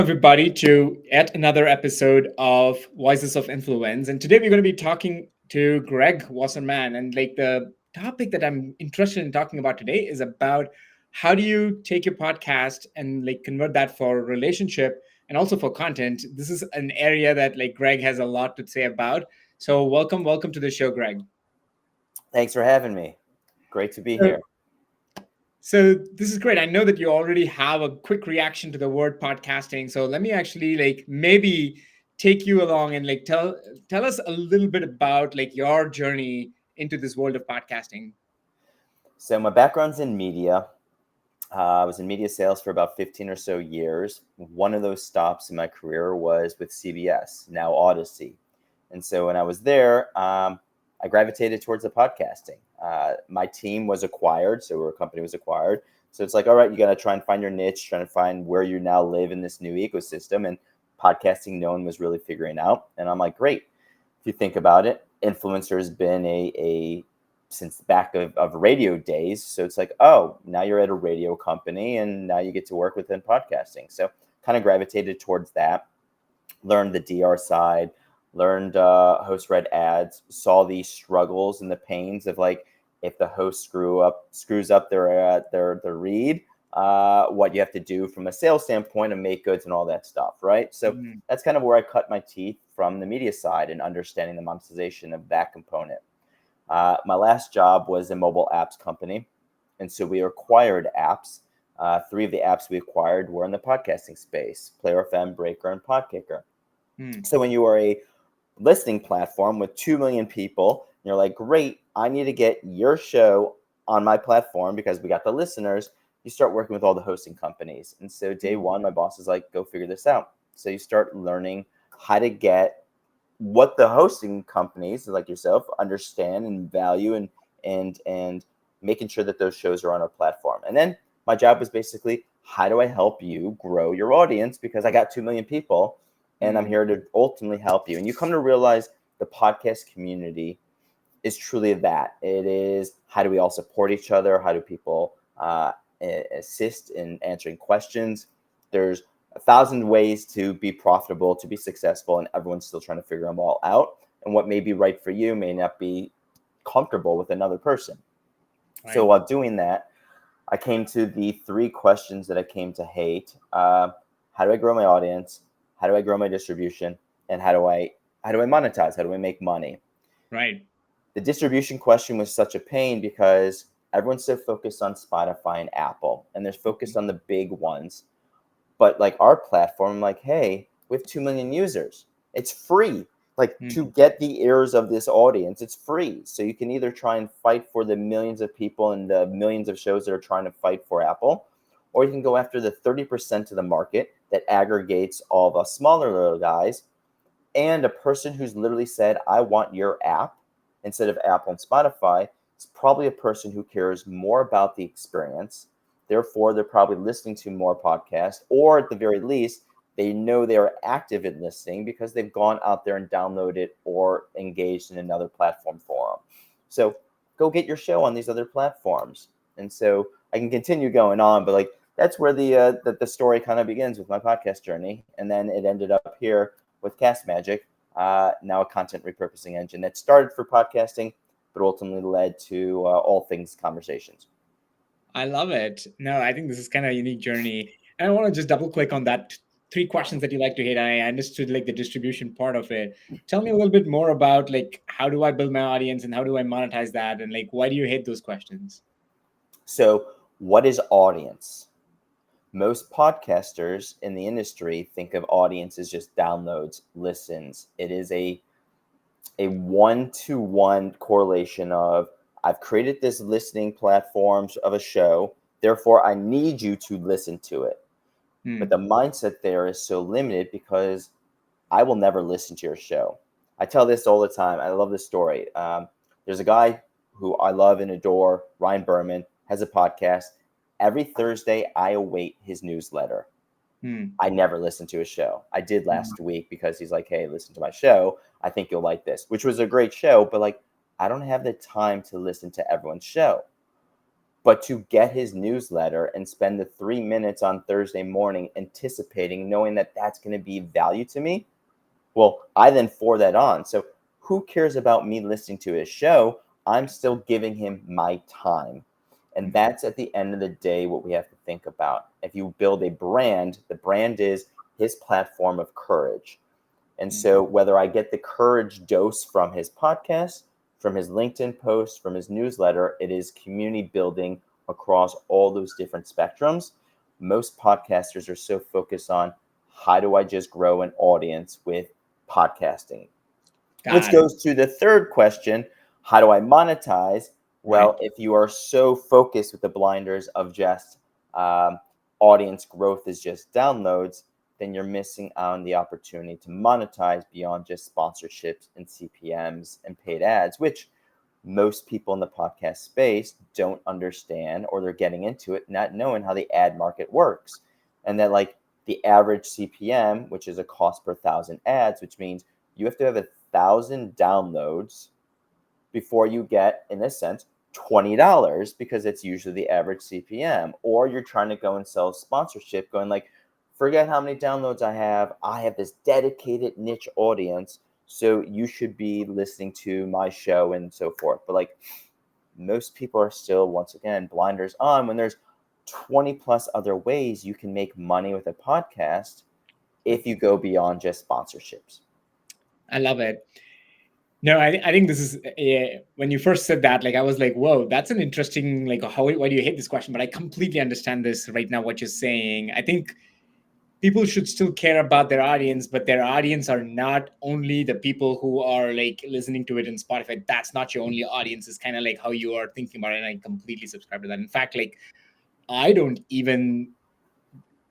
everybody, to yet another episode of Voices of Influence. And today we're going to be talking to Greg Wasserman. And the topic that I'm interested in talking about today is about how do you take your podcast and convert that for relationship and also for content. This is an area that Greg has a lot to say about. So welcome to the show, Greg. Thanks for having me. Great to be So, here. So this is great. I know that you already have a quick reaction to the word podcasting. So let me actually maybe take you along and tell us a little bit about your journey into this world of podcasting. So my background's in media. I was in media sales for about 15 or so years. One of those stops in my career was with CBS, now Odyssey. And so when I was there, I gravitated towards the podcasting. My team was acquired, so our company was acquired. So it's like, all right, you got to try and find your niche, trying to find where you now live in this new ecosystem. And podcasting, no one was really figuring out. And I'm like, great. If you think about it, influencer has been a since back of radio days. So it's like, oh, now you're at a radio company and now you get to work within podcasting. So kind of gravitated towards that, learned the DR side, learned host read ads, saw the struggles and the pains of if the host screws up their read, what you have to do from a sales standpoint and make goods and all that stuff, right? So that's kind of where I cut my teeth from the media side and understanding the monetization of that component. My last job was a mobile apps company, and so we acquired apps. Three of the apps we acquired were in the podcasting space: Player FM, Breaker, and Podkicker. So when you are a listening platform with 2 million people, you're like, great, I need to get your show on my platform because we got the listeners. You start working with all the hosting companies. And so day one, my boss is like, go figure this out. So you start learning how to get what the hosting companies like yourself understand and value and making sure that those shows are on our platform. And then my job was basically, how do I help you grow your audience? Because I got 2 million people and I'm here to ultimately help you. And you come to realize the podcast community is truly that. It is, how do we all support each other? How do people assist in answering questions? There's 1,000 ways to be profitable, to be successful, and everyone's still trying to figure them all out. And what may be right for you may not be comfortable with another person. Right. So while doing that, I came to the 3 questions that I came to hate. How do I grow my audience? How do I grow my distribution? And how do I monetize? How do I make money? Right. The distribution question was such a pain because everyone's so focused on Spotify and Apple, and they're focused on the big ones. But our platform, hey, we have 2 million users. It's free. To get the ears of this audience, it's free. So you can either try and fight for the millions of people and the millions of shows that are trying to fight for Apple, or you can go after the 30% of the market that aggregates all the smaller little guys. And a person who's literally said, I want your app instead of Apple and Spotify, is probably a person who cares more about the experience. Therefore, they're probably listening to more podcasts, or at the very least, they know they are active in listening because they've gone out there and downloaded or engaged in another platform forum. So go get your show on these other platforms. And so I can continue going on, but that's where the story kind of begins with my podcast journey. And then it ended up here with Cast Magic, now a content repurposing engine that started for podcasting, but ultimately led to all things conversations. I love it. No, I think this is kind of a unique journey. And I want to just double click on that 3 questions that you like to hate. I understood the distribution part of it. Tell me a little bit more about how do I build my audience and how do I monetize that? And why do you hate those questions? So what is audience? Most podcasters in the industry think of audience as just downloads, listens. It is a 1-to-1 correlation of, I've created this listening platforms of a show, therefore I need you to listen to it. But the mindset there is so limited because I will never listen to your show. I tell this all the time. I love this story. There's a guy who I love and adore, Ryan Berman, has a podcast. Every Thursday, I await his newsletter. I never listened to his show. I did last week because he's like, hey, listen to my show. I think you'll like this, which was a great show. But I don't have the time to listen to everyone's show. But to get his newsletter and spend the 3 minutes on Thursday morning anticipating, knowing that that's going to be value to me, well, I then forward that on. So who cares about me listening to his show? I'm still giving him my time. And that's at the end of the day what we have to think about. If you build a brand, the brand is his platform of courage. And so whether I get the courage dose from his podcast, from his LinkedIn post, from his newsletter, it is community building across all those different spectrums. Most podcasters are so focused on how do I just grow an audience with podcasting, which Got it. goes to the third question, how do I monetize? Well, Right. if you are so focused with the blinders of just audience growth is just downloads, then you're missing out on the opportunity to monetize beyond just sponsorships and CPMs and paid ads, which most people in the podcast space don't understand, or they're getting into it not knowing how the ad market works. And that like the average CPM, which is a cost per thousand ads, which means you have to have 1,000 downloads before you get, in a sense, $20, because it's usually the average CPM. Or you're trying to go and sell sponsorship, going like, forget how many downloads I have. I have this dedicated niche audience, so you should be listening to my show and so forth. But like most people are still, once again, blinders on when there's 20 plus other ways you can make money with a podcast if you go beyond just sponsorships. I love it. No, I think this is when you first said that, like I was like, whoa, that's an interesting, like, why do you hate this question? But I completely understand this right now, what you're saying. I think people should still care about their audience, but their audience are not only the people who are like listening to it in Spotify. That's not your only audience. It's kind of like how you are thinking about it. And I completely subscribe to that. In fact, like I don't even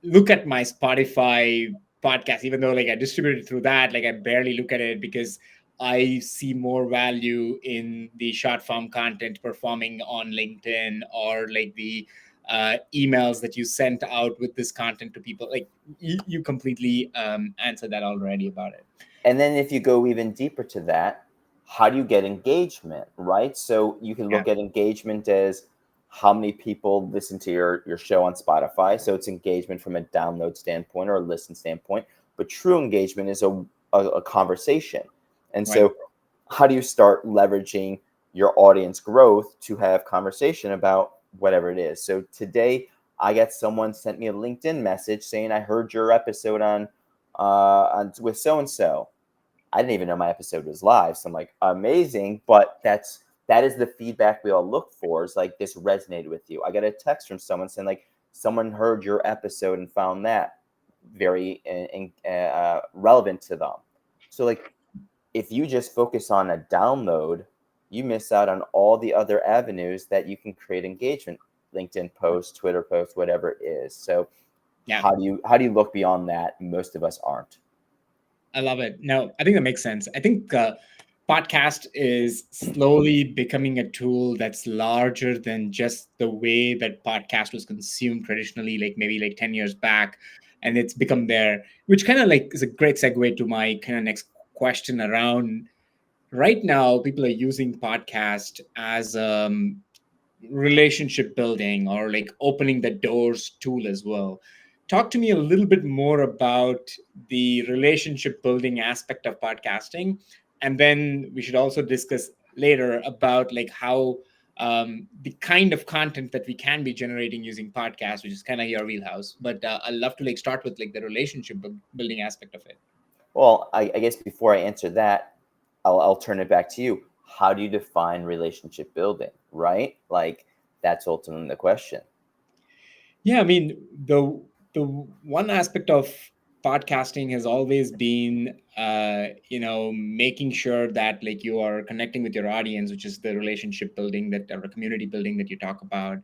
look at my Spotify podcast, even though like I distribute it through that, like I barely look at it because I see more value in the short form content performing on LinkedIn, or like the emails that you sent out with this content to people. Like you completely answered that already about it. And then if you go even deeper to that, how do you get engagement, right? So you can Yeah, look at engagement as how many people listen to your show on Spotify. So it's engagement from a download standpoint or a listen standpoint. But true engagement is a conversation. And right. so how do you start leveraging your audience growth to have conversation about whatever it is? So today I got someone sent me a LinkedIn message saying, I heard your episode with so and so. I didn't even know my episode was live. So I'm like, amazing. But that is the feedback we all look for, is like, this resonated with you. I got a text from someone saying like, someone heard your episode and found that very relevant to them. So like, if you just focus on a download, you miss out on all the other avenues that you can create engagement, LinkedIn posts, Twitter posts, whatever it is. So Yeah. how do you look beyond that? Most of us aren't. I love it. No, I think that makes sense. I think podcast is slowly becoming a tool that's larger than just the way that podcast was consumed traditionally, like maybe like 10 years back. And it's become there, which kind of like is a great segue to my kind of next question around right now. People are using podcast as relationship building, or like opening the doors tool as well. Talk to me a little bit more about the relationship building aspect of podcasting, and then we should also discuss later about like how the kind of content that we can be generating using podcasts, which is kind of your wheelhouse. But I'd love to like start with like the relationship building aspect of it. Well, I guess before I answer that, I'll turn it back to you. How do you define relationship building, right? Like, that's ultimately the question. Yeah, I mean, the one aspect of podcasting has always been making sure that like you are connecting with your audience, which is the relationship building that, or community building that you talk about.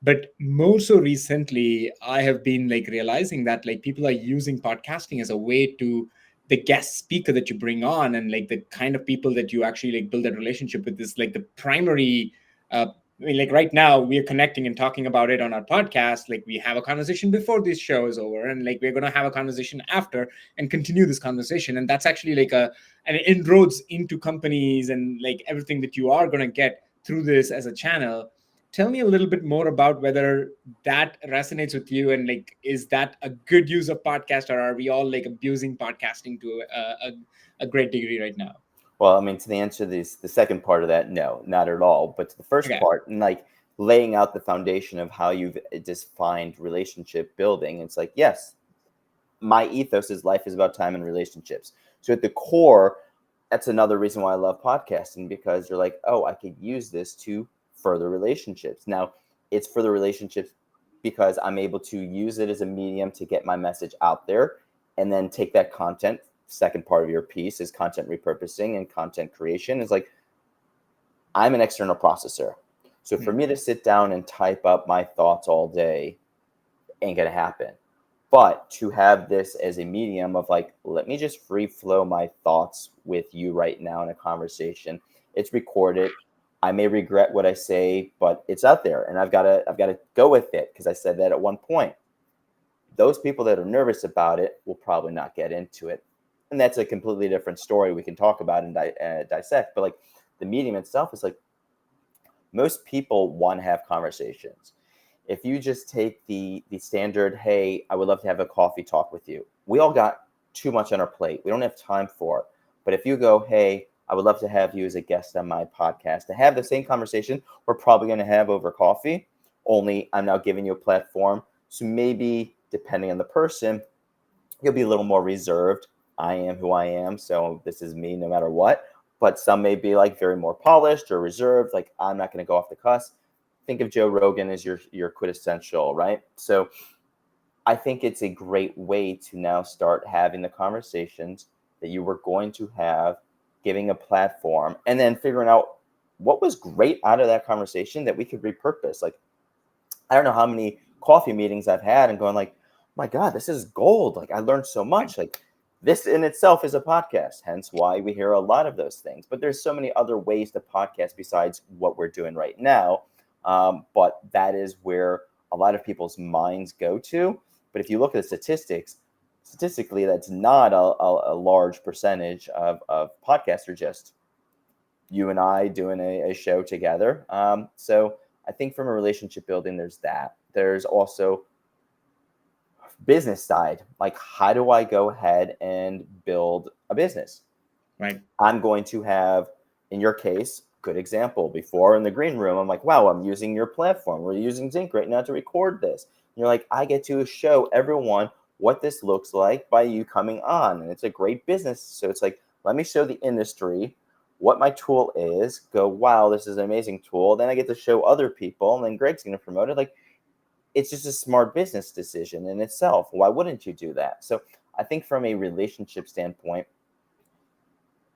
But more so recently, I have been like realizing that like people are using podcasting as a way to, the guest speaker that you bring on and like the kind of people that you actually like build that relationship with is like the primary. I mean, like right now we are connecting and talking about it on our podcast. Like we have a conversation before this show is over, and like we're going to have a conversation after and continue this conversation. And that's actually like an inroads into companies and like everything that you are going to get through this as a channel tell me a little bit more about whether that resonates with you, and like, is that a good use of podcast, or are we all like abusing podcasting to a great degree right now? Well, I mean, to the answer this, the second part of that, no, not at all. But to the first Okay. part, and like laying out the foundation of how you've defined relationship building, it's like, yes, my ethos is life is about time and relationships. So at the core, that's another reason why I love podcasting, because you're like, oh, I could use this to further relationships. Now, it's further relationships because I'm able to use it as a medium to get my message out there, and then take that content. Second part of your piece is content repurposing and content creation. Is like, I'm an external processor. So for me to sit down and type up my thoughts all day ain't gonna happen. But to have this as a medium of like, let me just free flow my thoughts with you right now in a conversation. It's recorded. I may regret what I say, but it's out there, and I've gotta go with it because I said that at one point. Those people that are nervous about it will probably not get into it, and that's a completely different story we can talk about and dissect. But like, the medium itself is like, most people want to have conversations. If you just take the standard, hey, I would love to have a coffee talk with you. We all got too much on our plate. We don't have time for it. But if you go, hey, I would love to have you as a guest on my podcast, to have the same conversation we're probably going to have over coffee, only I'm now giving you a platform. So maybe depending on the person, you'll be a little more reserved. I am who I am, so this is me no matter what. But some may be like very more polished or reserved. Like, I'm not going to go off the cuss. Think of Joe Rogan as your quintessential, right? So I think it's a great way to now start having the conversations that you were going to have, giving a platform, and then figuring out what was great out of that conversation that we could repurpose. Like, I don't know how many coffee meetings I've had and going like, my God, this is gold. Like, I learned so much. Like, this in itself is a podcast, hence why we hear a lot of those things. But there's so many other ways to podcast besides what we're doing right now. But that is where a lot of people's minds go to. But if you look at the statistics, statistically, that's not a large percentage of podcasts are just you and I doing a show together. So I think from a relationship building, there's that. There's also business side. Like, how do I go ahead and build a business? Right. I'm going to have, in your case, good example. Before in the green room, I'm like, wow, I'm using your platform. We're using Zinc right now to record this. And you're like, I get to show everyone what this looks like by you coming on. And it's a great business. So it's like, let me show the industry what my tool is. Go, wow, this is an amazing tool. Then I get to show other people, and then Greg's going to promote it. Like, it's just a smart business decision in itself. Why wouldn't you do that? So I think from a relationship standpoint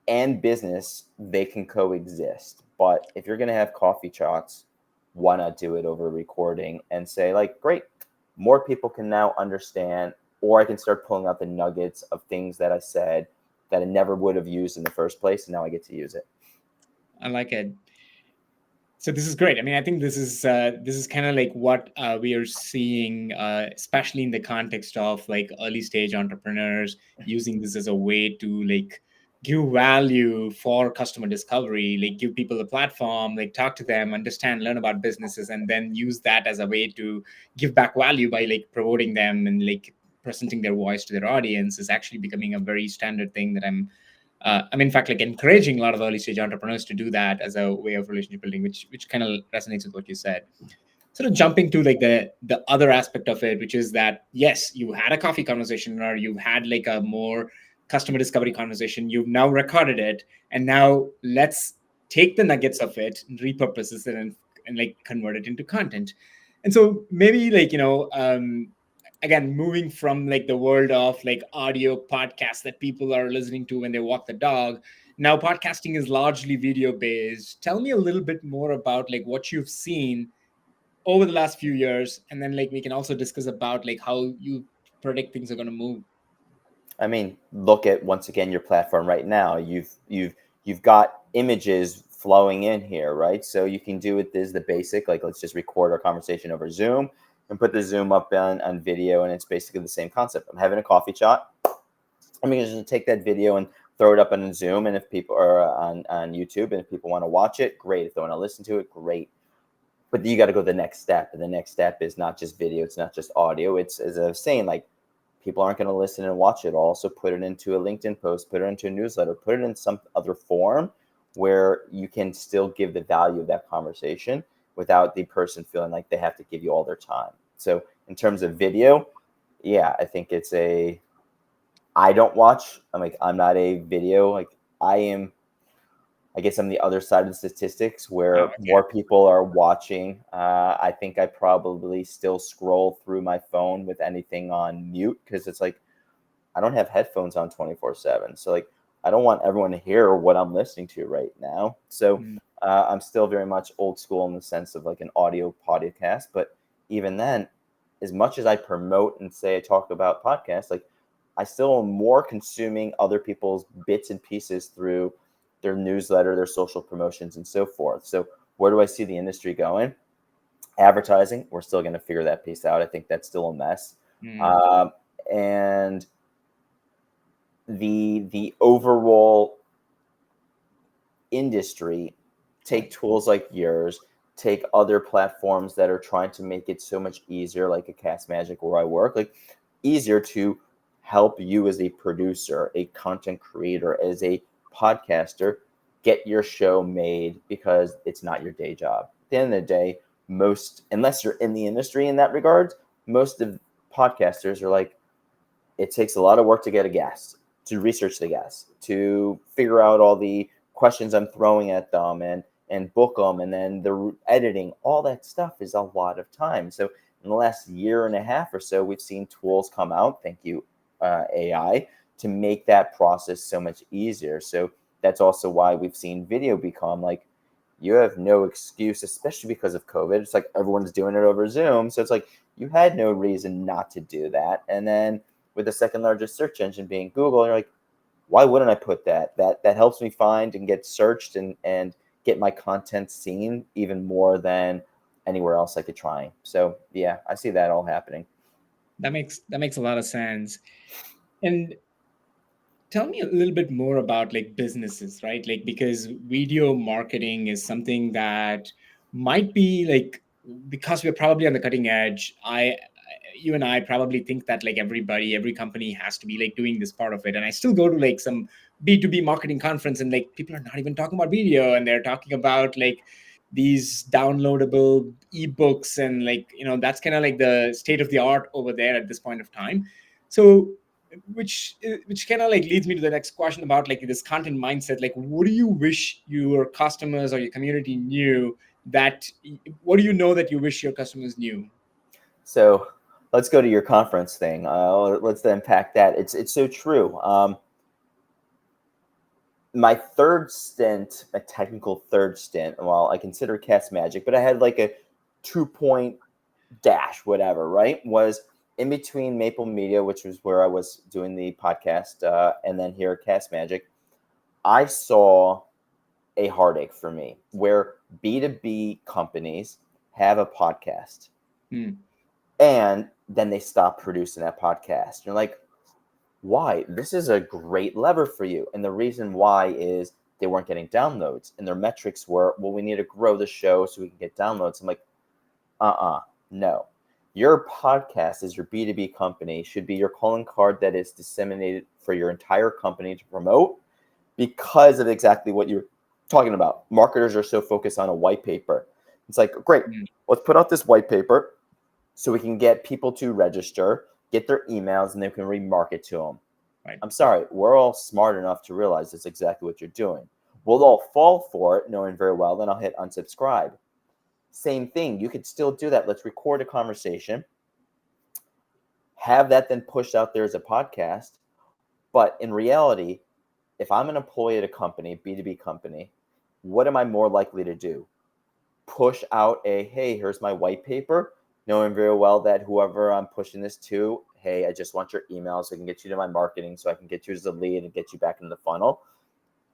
and business, they can coexist. But if you're going to have coffee chats, why not do it over recording and say, like, great, more people can now understand, or I can start pulling out the nuggets of things that I said that I never would have used in the first place, and now I get to use it. I like it. So this is great. I mean, I think this is kind of like what we are seeing, especially in the context of like early stage entrepreneurs using this as a way to like give value for customer discovery, like give people a platform, like talk to them, understand, learn about businesses, and then use that as a way to give back value by like promoting them and like presenting their voice to their audience is actually becoming a very standard thing that I'm in fact like encouraging a lot of early stage entrepreneurs to do that as a way of relationship building, which kind of resonates with what you said. Sort of jumping to like the other aspect of it, which is that yes, you had a coffee conversation or you've had like a more customer discovery conversation. You've now recorded it, and now let's take the nuggets of it and repurpose it and like convert it into content. And so maybe like again, moving from like the world of like audio podcasts that people are listening to when they walk the dog, now podcasting is largely video based. Tell me a little bit more about like what you've seen over the last few years, and then like we can also discuss about like how you predict things are going to move. I mean, look at once again your platform right now. You've got images flowing in here, right? So you can do it as the basic, like let's just record our conversation over Zoom and put the Zoom up on video, and it's basically the same concept. I'm having a coffee chat. I'm going to take that video and throw it up on Zoom, and if people are on YouTube, and if people want to watch it, great. If they want to listen to it, great. but you got to go the next step. And the next step is not just video. It's not just audio. It's, as I was saying, like, people aren't going to listen and watch it all. So put it into a LinkedIn post, put it into a newsletter, put it in some other form where you can still give the value of that conversation without the person feeling like they have to give you all their time. So in terms of video, yeah, I think it's I don't watch. I'm not a video. I guess I'm the other side of the statistics Oh, where okay. more people are watching. I think I probably still scroll through my phone with anything on mute because it's like I don't have headphones on 24/7. So like I don't want everyone to hear what I'm listening to right now. So Mm. I'm still very much old school in the sense of like an audio podcast. But even then, as much as I promote and say I talk about podcasts, like I still am more consuming other people's bits and pieces through their newsletter, their social promotions, and so forth. So where do I see the industry going? Advertising, we're still going to figure that piece out. I think that's still a mess. Mm. Um, and the overall industry, take tools like yours, take other platforms that are trying to make it so much easier, like a Cast Magic where I work, like easier to help you as a producer, a content creator, as a podcaster, get your show made because it's not your day job. At the end of the day, most, unless you're in the industry in that regard, most of podcasters are like, it takes a lot of work to get a guest, to research the guest, to figure out all the questions I'm throwing at them and book them, and then the editing. All that stuff is a lot of time. So in the last year and a half or so, we've seen tools come out. Thank you, AI, to make that process so much easier. So that's also why we've seen video become like, you have no excuse, especially because of COVID. It's like everyone's doing it over Zoom. So it's like you had no reason not to do that. And then with the second largest search engine being Google, you're like, why wouldn't I put that? That helps me find and get searched and get my content seen even more than anywhere else I could try. So yeah, I see that all happening. That makes a lot of sense. And tell me a little bit more about like businesses, right? Like because video marketing is something that might be like, because we're probably on the cutting edge. You and I probably think that like every company has to be like doing this part of it. And I still go to like some B2B marketing conference, and like people are not even talking about video, and they're talking about like these downloadable ebooks, and like, that's kind of like the state of the art over there at this point of time. So which kind of like leads me to the next question about like this content mindset. Like, what do you wish your customers or your community knew, that what do you know that you wish your customers knew? So let's go to your conference thing. Let's unpack that. It's so true. My third stint, a technical third stint, well, I consider Cast Magic, but I had like a 2 point dash, whatever, right? Was in between Maple Media, which was where I was doing the podcast, and then here at Cast Magic. I saw a heartache for me where B2B companies have a podcast Hmm. and then they stop producing that podcast. You're like, why? This is a great lever for you. And the reason why is they weren't getting downloads, and their metrics were, well, we need to grow the show so we can get downloads. I'm like, no. Your podcast as your B2B company should be your calling card that is disseminated for your entire company to promote, because of exactly what you're talking about. Marketers are so focused on a white paper. It's like, great, Hmm. let's put out this white paper so we can get people to register, get their emails, and they can remarket to them. Right. I'm sorry, we're all smart enough to realize that's exactly what you're doing. We'll all fall for it, knowing very well, then I'll hit unsubscribe. Same thing, you could still do that. Let's record a conversation, have that then pushed out there as a podcast. But in reality, if I'm an employee at a company, B2B company, what am I more likely to do? Push out a, hey, here's my white paper, knowing very well that whoever I'm pushing this to, hey, I just want your email so I can get you to my marketing, so I can get you as a lead and get you back in the funnel.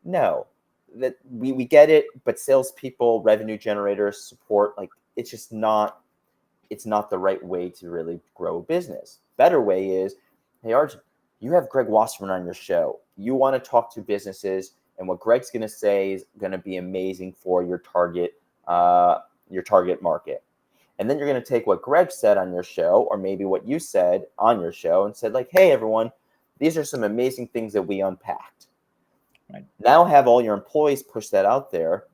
No, that we get it, but salespeople, revenue generators, support, like it's not the right way to really grow a business. Better way is, hey, Arjun, you have Greg Wasserman on your show. You want to talk to businesses, and what Greg's going to say is going to be amazing for your target your target market. And then you're going to take what Greg said on your show, or maybe what you said on your show, and said like, hey, everyone, these are some amazing things that we unpacked. Right. Now have all your employees push that out there.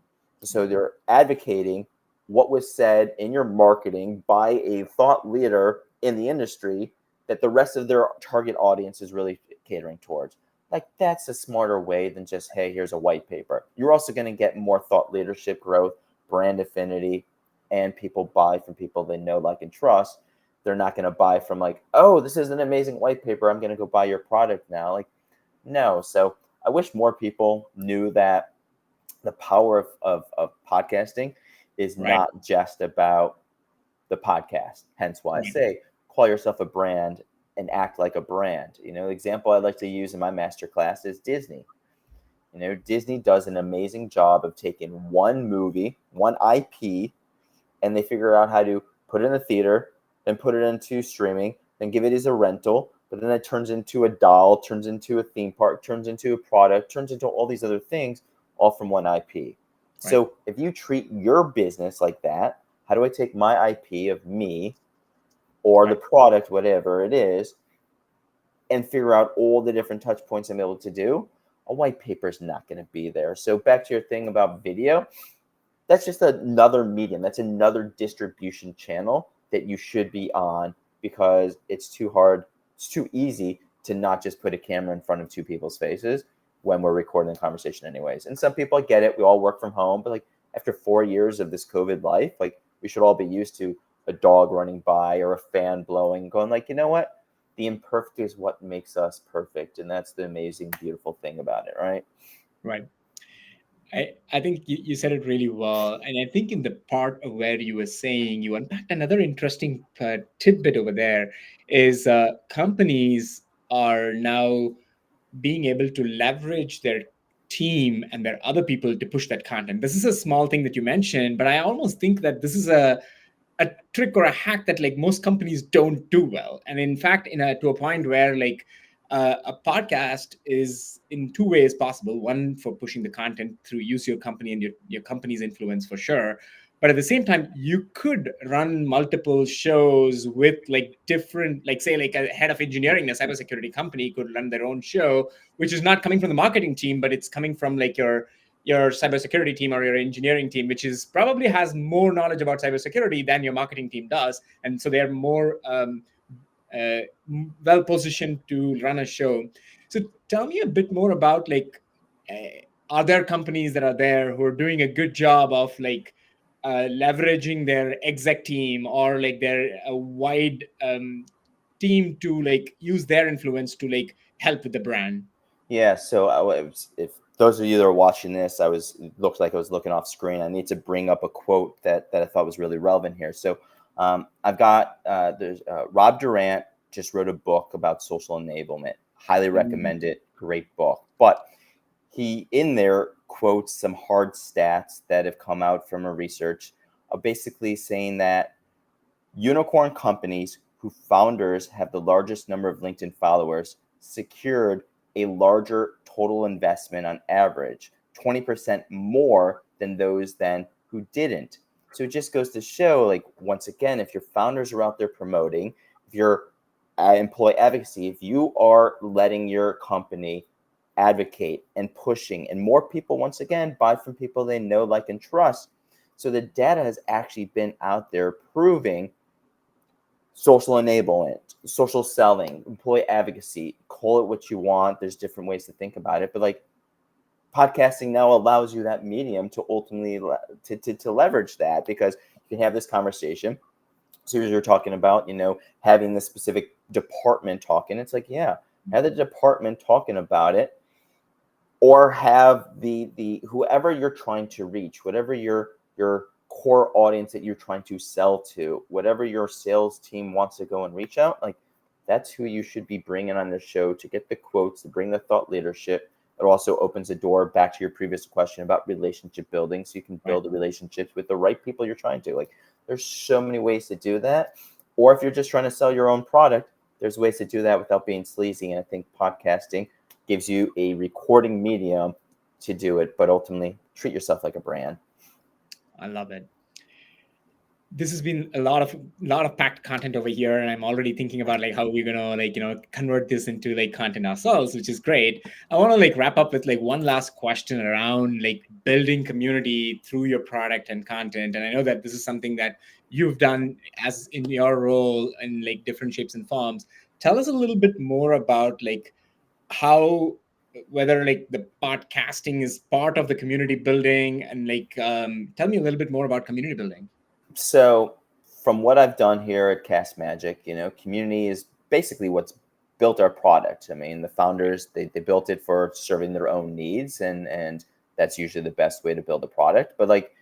So they're advocating what was said in your marketing by a thought leader in the industry that the rest of their target audience is really catering towards. Like, that's a smarter way than just, hey, here's a white paper. You're also going to get more thought leadership growth, brand affinity, and people buy from people they know, like, and trust. They're not going to buy from like, oh, this is an amazing white paper, I'm going to go buy your product now. Like, no. So I wish more people knew that the power of podcasting is Right. not just about the podcast. Hence why I Right. say call yourself a brand and act like a brand. You know, the example I like to use in my masterclass is Disney. You know, Disney does an amazing job of taking one movie, one IP, and they figure out how to put it in the theater, then put it into streaming, then give it as a rental, but then it turns into a doll, turns into a theme park, turns into a product, turns into all these other things, all from one IP. Right. So if you treat your business like that, how do I take my IP of me or the Right. product, whatever it is, and figure out all the different touch points I'm able to do? A white paper is not going to be there. So back to your thing about video, that's just another medium. That's another distribution channel that you should be on, because it's too hard. It's too easy to not just put a camera in front of two people's faces when we're recording a conversation anyways. And some people, I get it. We all work from home, but like after 4 years of this COVID life, like we should all be used to a dog running by or a fan blowing, going like, you know what? The imperfect is what makes us perfect. And that's the amazing, beautiful thing about it, right? Right. I think you said it really well. And I think in the part of where you were saying, you unpacked another interesting tidbit over there is companies are now being able to leverage their team and their other people to push that content. This is a small thing that you mentioned, but I almost think that this is a trick or a hack that like most companies don't do well. And in fact, to a point where like a podcast is in two ways possible. One, for pushing the content through use your company and your company's influence for sure. But at the same time, you could run multiple shows with like different, like say like a head of engineering, a cybersecurity company could run their own show, which is not coming from the marketing team, but it's coming from like your cybersecurity team or your engineering team, which is probably has more knowledge about cybersecurity than your marketing team does, and so they're more uh, well positioned to run a show. So tell me a bit more about like, are there companies that are there who are doing a good job of like leveraging their exec team or like their wide team to like use their influence to like help with the brand? Yeah, so if those of you that are watching this, looked like I was looking off screen. I need to bring up a quote that I thought was really relevant here. So I've got there's Rob Durant just wrote a book about social enablement. Highly recommend it. Great book. But he in there quotes some hard stats that have come out from a research, basically saying that unicorn companies whose founders have the largest number of LinkedIn followers secured a larger total investment on average, 20% more than those then who didn't. So it just goes to show, like, once again, if your founders are out there promoting, if you're employee advocacy, if you are letting your company advocate and pushing, and more people, once again, buy from people they know, like, and trust. So the data has actually been out there proving social enablement, social selling, employee advocacy, call it what you want. There's different ways to think about it, but like podcasting now allows you that medium to ultimately to leverage that, because you can have this conversation. So as you're talking about, you know, having the specific department talking, it's like, yeah, have the department talking about it, or have the whoever you're trying to reach, whatever your core audience that you're trying to sell to, whatever your sales team wants to go and reach out, like that's who you should be bringing on the show to get the quotes, to bring the thought leadership. It also opens a door back to your previous question about relationship building, so you can build the relationships with the right people you're trying to. Like, there's so many ways to do that. Or if you're just trying to sell your own product, there's ways to do that without being sleazy. And I think podcasting gives you a recording medium to do it, but ultimately treat yourself like a brand. I love it. this has been a lot of packed content over here, and I'm already thinking about like how we're gonna like convert this into like content ourselves, which is great. I want to like wrap up with like one last question around like building community through your product and content. And I know that this is something that you've done as in your role in like different shapes and forms. Tell us a little bit more about like how, whether like the podcasting is part of the community building, and like tell me a little bit more about community building. So, from what I've done here at Cast Magic, community is basically what's built our product. I mean, the founders they built it for serving their own needs, and that's usually the best way to build a product. But like,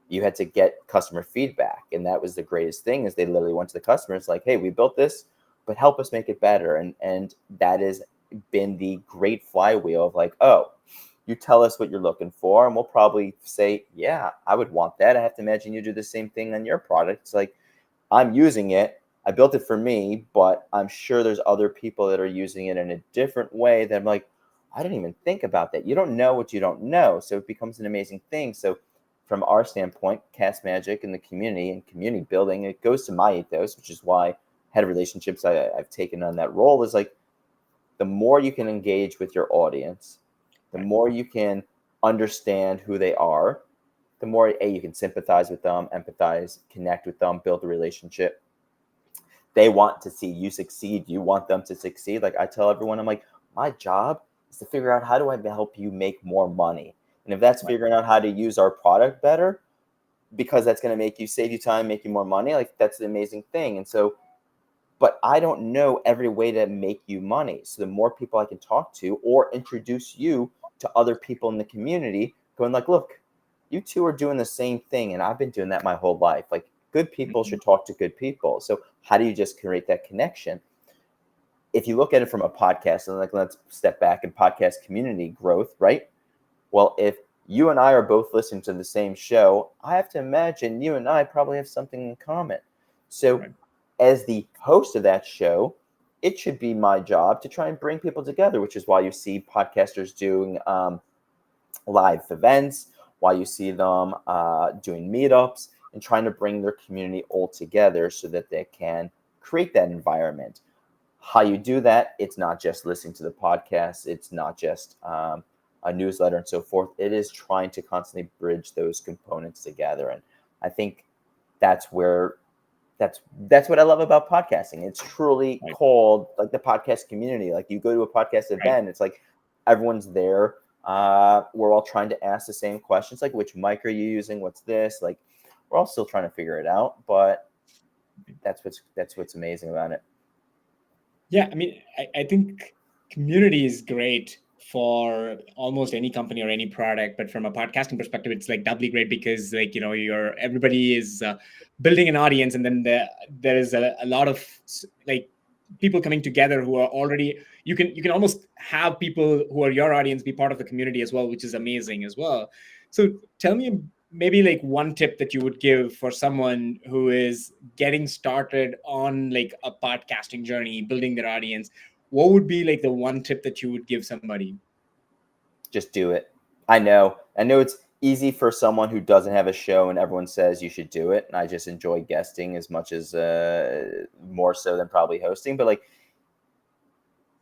you had to get customer feedback, and that was the greatest thing. Is they literally went to the customers like, "Hey, we built this, but help us make it better." And that has been the great flywheel of like, oh, you tell us what you're looking for, and we'll probably say, yeah, I would want that. I have to imagine you do the same thing on your product. It's like, I'm using it. I built it for me, but I'm sure there's other people that are using it in a different way that I'm like, I didn't even think about that. You don't know what you don't know. So it becomes an amazing thing. So from our standpoint, Cast Magic and the community and community building, it goes to my ethos, which is why head of relationships, I've taken on that role, is like, the more you can engage with your audience, the Right. more you can understand who they are, the more you can sympathize with them, empathize, connect with them, build a relationship. They want to see you succeed. You want them to succeed. Like I tell everyone, I'm like, my job is to figure out how do I help you make more money. And if that's Right. figuring out how to use our product better, because that's going to make you save you time, make you more money, like that's the amazing thing. And so, but I don't know every way to make you money. So the more people I can talk to or introduce you to other people in the community, going like, look, you two are doing the same thing. And I've been doing that my whole life. Like good people Mhm. should talk to good people. So how do you just create that connection? If you look at it from a podcast, and like let's step back and podcast community growth, right? Well, if you and I are both listening to the same show, I have to imagine you and I probably have something in common. So Right. as the host of that show, it should be my job to try and bring people together, which is why you see podcasters doing live events, why you see them doing meetups and trying to bring their community all together so that they can create that environment. How you do that, it's not just listening to the podcast, it's not just a newsletter and so forth. It is trying to constantly bridge those components together. And I think that's where that's what I love about podcasting. It's truly Right. called like the podcast community. Like you go to a podcast Right. event, it's like everyone's there. We're all trying to ask the same questions, like which mic are you using? What's this? Like we're all still trying to figure it out, but that's what's amazing about it. Yeah, I mean, I think community is great for almost any company or any product, but from a podcasting perspective, it's like doubly great because like you're everybody is building an audience, and then there is a lot of like people coming together who are already, you can almost have people who are your audience be part of the community as well, which is amazing as well. So tell me maybe like one tip that you would give for someone who is getting started on like a podcasting journey, building their audience. What would be like the one tip that you would give somebody? Just do it. I know it's easy for someone who doesn't have a show and everyone says you should do it. And I just enjoy guesting as much as more so than probably hosting, but like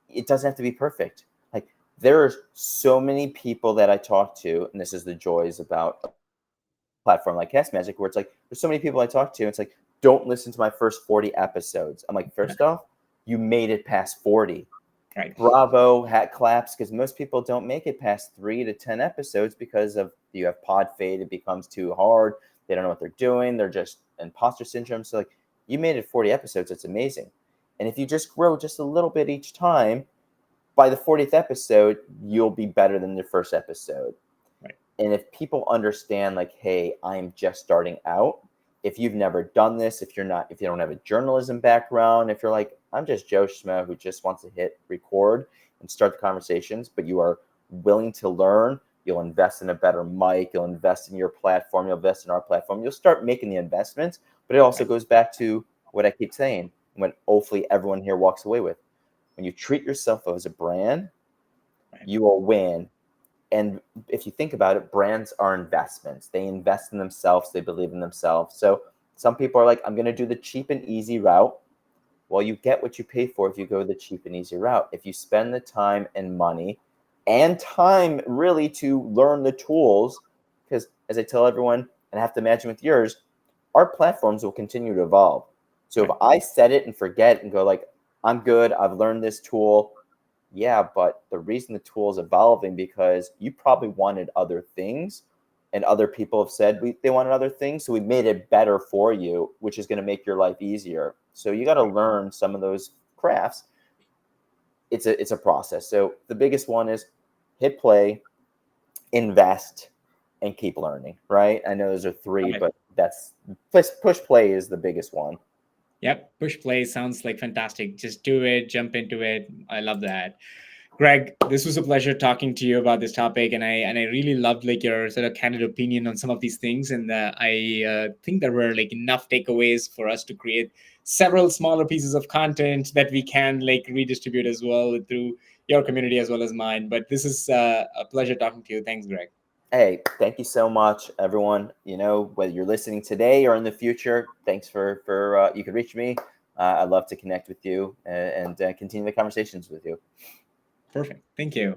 it doesn't have to be perfect. Like there are so many people that I talk to, and this is the joys about a platform like Cast Magic, where it's like there's so many people I talk to, and it's like, don't listen to my first 40 episodes. I'm like, first off, you made it past 40. Right. Bravo, hat claps, because most people don't make it past 3 to 10 episodes because of you have pod fade, it becomes too hard. They don't know what they're doing. They're just imposter syndrome. So like you made it 40 episodes, it's amazing. And if you just grow just a little bit each time, by the 40th episode, you'll be better than the first episode. Right. And if people understand, like, hey, I'm just starting out, if you've never done this, if you don't have a journalism background, if you're like, I'm just Joe Schmo who just wants to hit record and start the conversations, but you are willing to learn, you'll invest in a better mic, you'll invest in your platform, you'll invest in our platform, you'll start making the investments. But it also Right. goes back to what I keep saying, what hopefully everyone here walks away with. When you treat yourself as a brand, Right. you will win. And if you think about it, brands are investments. They invest in themselves. They believe in themselves. So Some people are like, I'm going to do the cheap and easy route. Well, you get what you pay for if you go the cheap and easy route. If you spend the time and money and time really to learn the tools, because as I tell everyone, and I have to imagine with yours, our platforms will continue to evolve. So if Right. I set it and forget and go like, I'm good, I've learned this tool. Yeah, but the reason the tool is evolving because you probably wanted other things and other people have said they wanted other things. So we made it better for you, which is going to make your life easier. So you got to learn some of those crafts. It's a process. So the biggest one is hit play, invest, and keep learning, right? I know those are three, Got it. but that's push play is the biggest one. Yep. Push play sounds like fantastic. Just do it, jump into it. I love that. Greg, this was a pleasure talking to you about this topic, and I really loved like your sort of candid opinion on some of these things, and I think there were like enough takeaways for us to create several smaller pieces of content that we can like redistribute as well through your community as well as mine. But this is a pleasure talking to you. Thanks, Greg. Hey, thank you so much, everyone. You know, whether you're listening today or in the future, thanks for you can reach me. I'd love to connect with you and continue the conversations with you. Perfect. Thank you.